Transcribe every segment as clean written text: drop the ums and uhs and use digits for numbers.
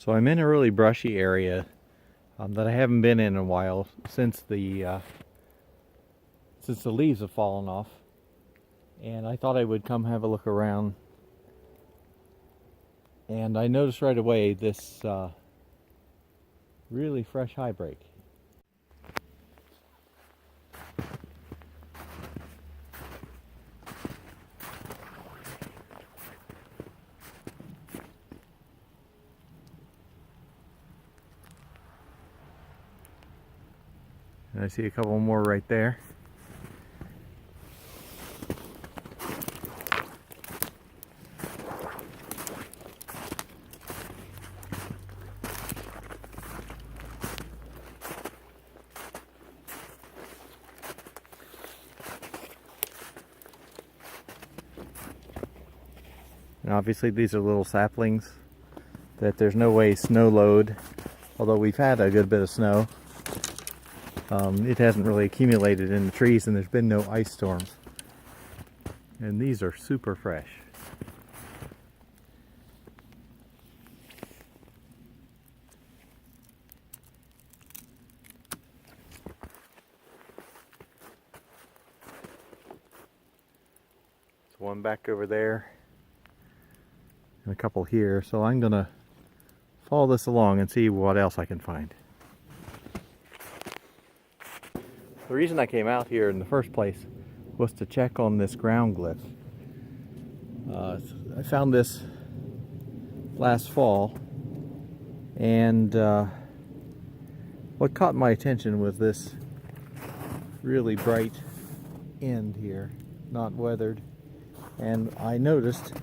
So I'm in a really brushy area that I haven't been in a while since the leaves have fallen off, and I thought I would come have a look around. And I noticed right away this really fresh high break. And I see a couple more right there. And obviously these are little saplings that there's no way snow load, although we've had a good bit of snow. It hasn't really accumulated in the trees, and there's been no ice storms. And these are super fresh. There's one back over there and a couple here, so I'm gonna follow this along and see what else I can find. The reason I came out here in the first place was to check on this ground glyph. I found this last fall, and what caught my attention was this really bright end here, not weathered. And I noticed,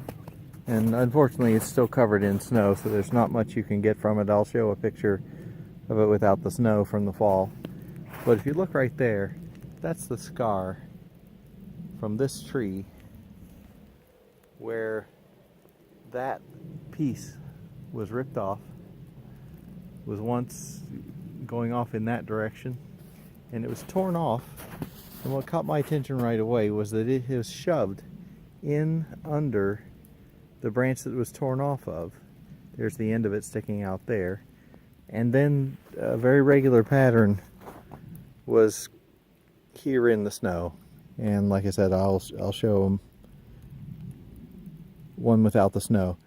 and unfortunately it's still covered in snow, so there's not much you can get from it. I'll show a picture of it without the snow from the fall. But if you look right there, that's the scar from this tree where that piece was ripped off, was once going off in that direction, and it was torn off. And what caught my attention right away was that it was shoved in under the branch that it was torn off of. There's the end of it sticking out there. And then a very regular pattern was here in the snow. And like I said, I'll show them one without the snow.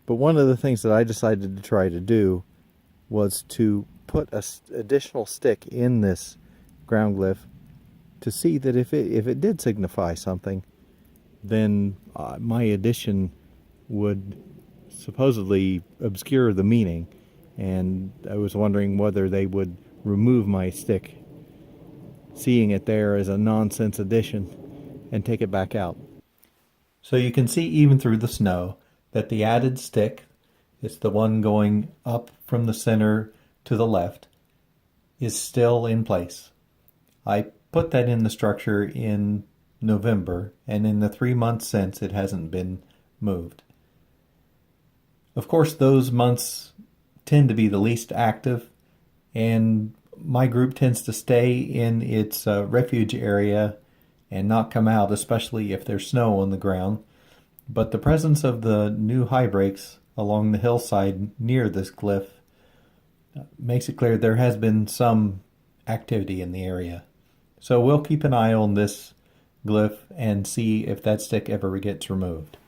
But one of the things that I decided to try to do was to put an additional stick in this ground glyph to see that if it did signify something, then my addition would supposedly obscure the meaning. And I was wondering whether they would remove my stick, seeing it there as a nonsense addition, and take it back out. So you can see even through the snow that the added stick, it's the one going up from the center to the left, is still in place. I put that in the structure in November, and in the 3 months since, it hasn't been moved. Of course, those months tend to be the least active, and my group tends to stay in its refuge area and not come out, especially if there's snow on the ground. But the presence of the new high breaks along the hillside near this glyph makes it clear there has been some activity in the area. So we'll keep an eye on this glyph and see if that stick ever gets removed.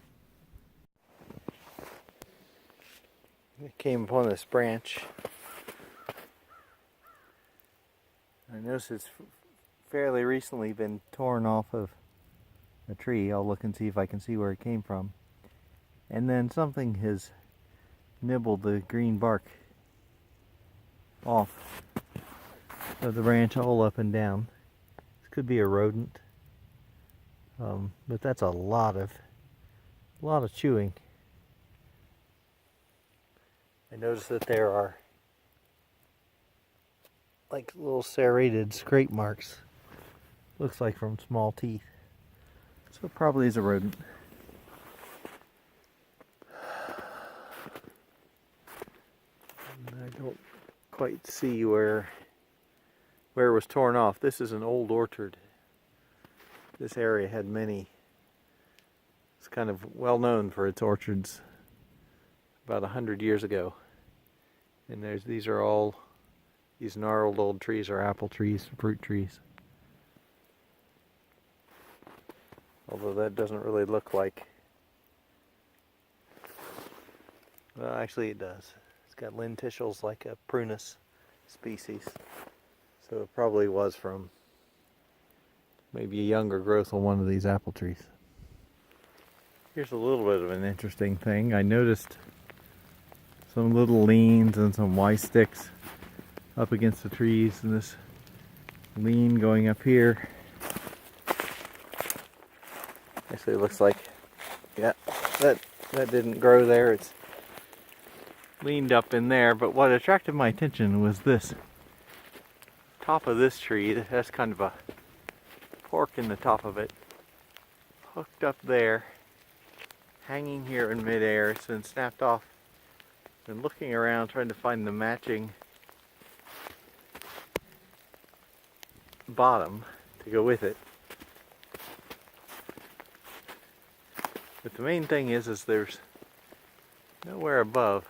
I came upon this branch. I noticed it's fairly recently been torn off of a tree. I'll look and see if I can see where it came from. And then something has nibbled the green bark off of the branch all up and down. This could be a rodent, but that's a lot of chewing. I noticed that there are like little serrated scrape marks. Looks like from small teeth. So it probably is a rodent. And I don't quite see where it was torn off. This is an old orchard. This area had many. It's kind of well known for its orchards. About 100 years ago. And these are all, these gnarled old trees are apple trees, fruit trees. Although that doesn't really look like, well, actually it does. It's got lenticels like a prunus species. So it probably was from maybe a younger growth on one of these apple trees. Here's a little bit of an interesting thing. I noticed some little leans and some Y sticks up against the trees, and this lean going up here. Actually, it looks like, yeah, that didn't grow there. It's leaned up in there. But what attracted my attention was this top of this tree. That has kind of a fork in the top of it, hooked up there, hanging here in midair. It's been snapped off. Been looking around trying to find the matching bottom to go with it. But the main thing is there's nowhere above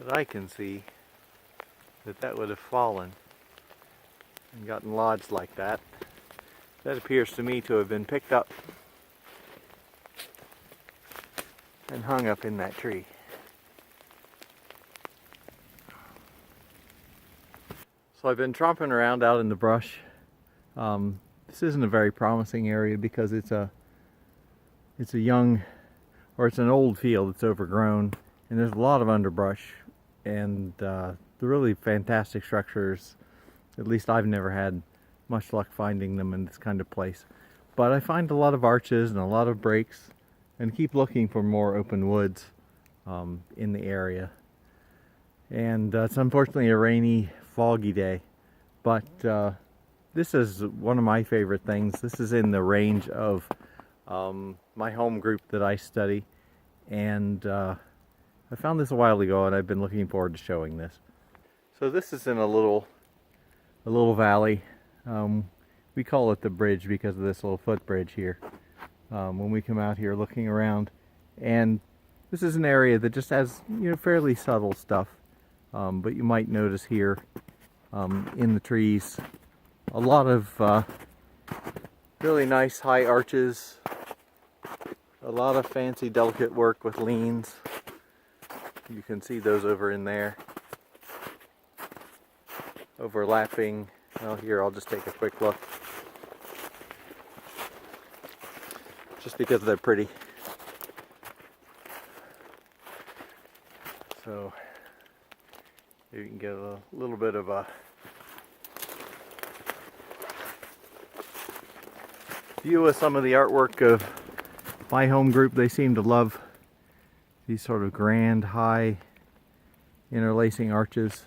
that I can see that would have fallen and gotten lodged like that. That appears to me to have been picked up and hung up in that tree. So I've been tromping around out in the brush. This isn't a very promising area because it's an old field. It's overgrown, and there's a lot of underbrush, and the really fantastic structures. At least I've never had much luck finding them in this kind of place. But I find a lot of arches and a lot of breaks, and keep looking for more open woods in the area. And it's unfortunately a rainy, foggy day, but this is one of my favorite things. This is in the range of my home group that I study, and I found this a while ago, and I've been looking forward to showing this. So this is in a little valley. We call it the bridge because of this little footbridge here. When we come out here looking around, and this is an area that just has, you know, fairly subtle stuff. But you might notice here in the trees a lot of really nice high arches, a lot of fancy delicate work with leans. You can see those over in there, overlapping. Well, here I'll just take a quick look, just because they're pretty. So you can get a little bit of a view of some of the artwork of my home group. They seem to love these sort of grand, high, interlacing arches,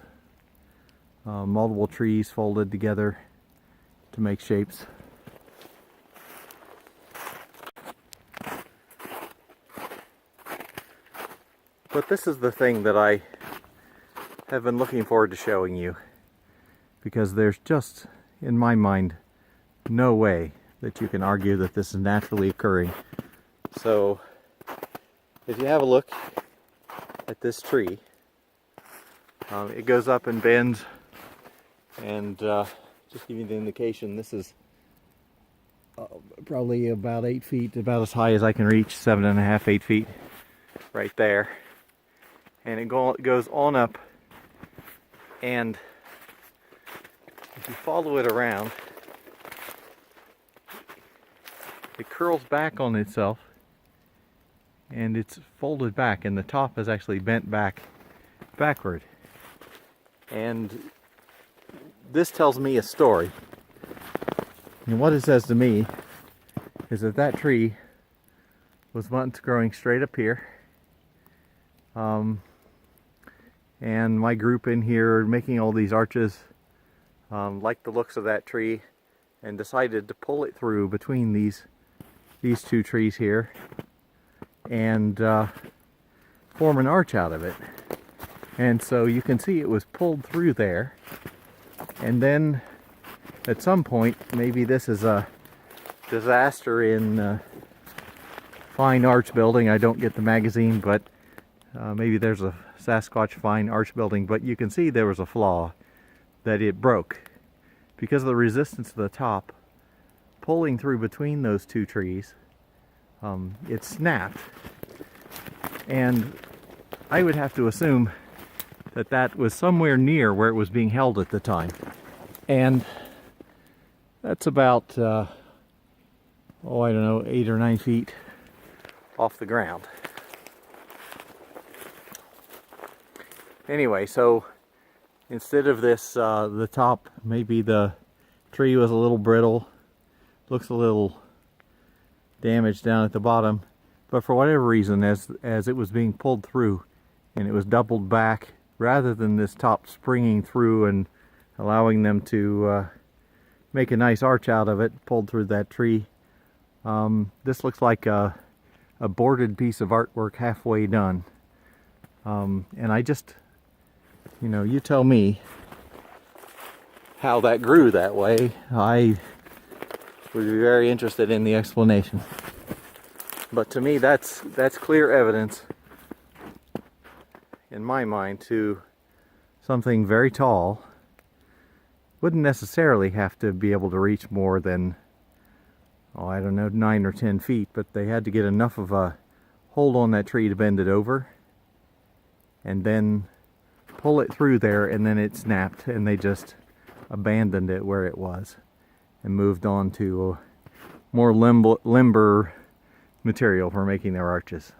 multiple trees folded together to make shapes. But this is the thing that I have been looking forward to showing you, because there's just, in my mind, no way that you can argue that this is naturally occurring. So if you have a look at this tree, it goes up and bends, and just give you the indication, this is probably about 8 feet, about as high as I can reach, 7.5, 8 feet right there. And it goes on up, and if you follow it around, it curls back on itself, and it's folded back, and the top is actually bent backward. And this tells me a story. And what it says to me is that tree was once growing straight up here. and my group in here making all these arches liked the looks of that tree and decided to pull it through between these two trees here and form an arch out of it. And so you can see it was pulled through there, and then at some point, maybe this is a disaster in fine arch building. I don't get the magazine, but maybe there's a Sasquatch fine arch building, but you can see there was a flaw that it broke because of the resistance to the top pulling through between those two trees. It snapped, and I would have to assume that that was somewhere near where it was being held at the time, and that's about I don't know, 8 or 9 feet off the ground. Anyway, so instead of this, the top, maybe the tree was a little brittle, looks a little damaged down at the bottom, but for whatever reason, as it was being pulled through and it was doubled back, rather than this top springing through and allowing them to make a nice arch out of it, pulled through that tree, this looks like a boarded piece of artwork halfway done. And I just, you tell me how that grew that way. I would be very interested in the explanation. But to me, that's clear evidence in my mind to something very tall. Wouldn't necessarily have to be able to reach more than, I don't know, 9 or 10 feet, but they had to get enough of a hold on that tree to bend it over and then pull it through there, and then it snapped and they just abandoned it where it was and moved on to more limber material for making their arches.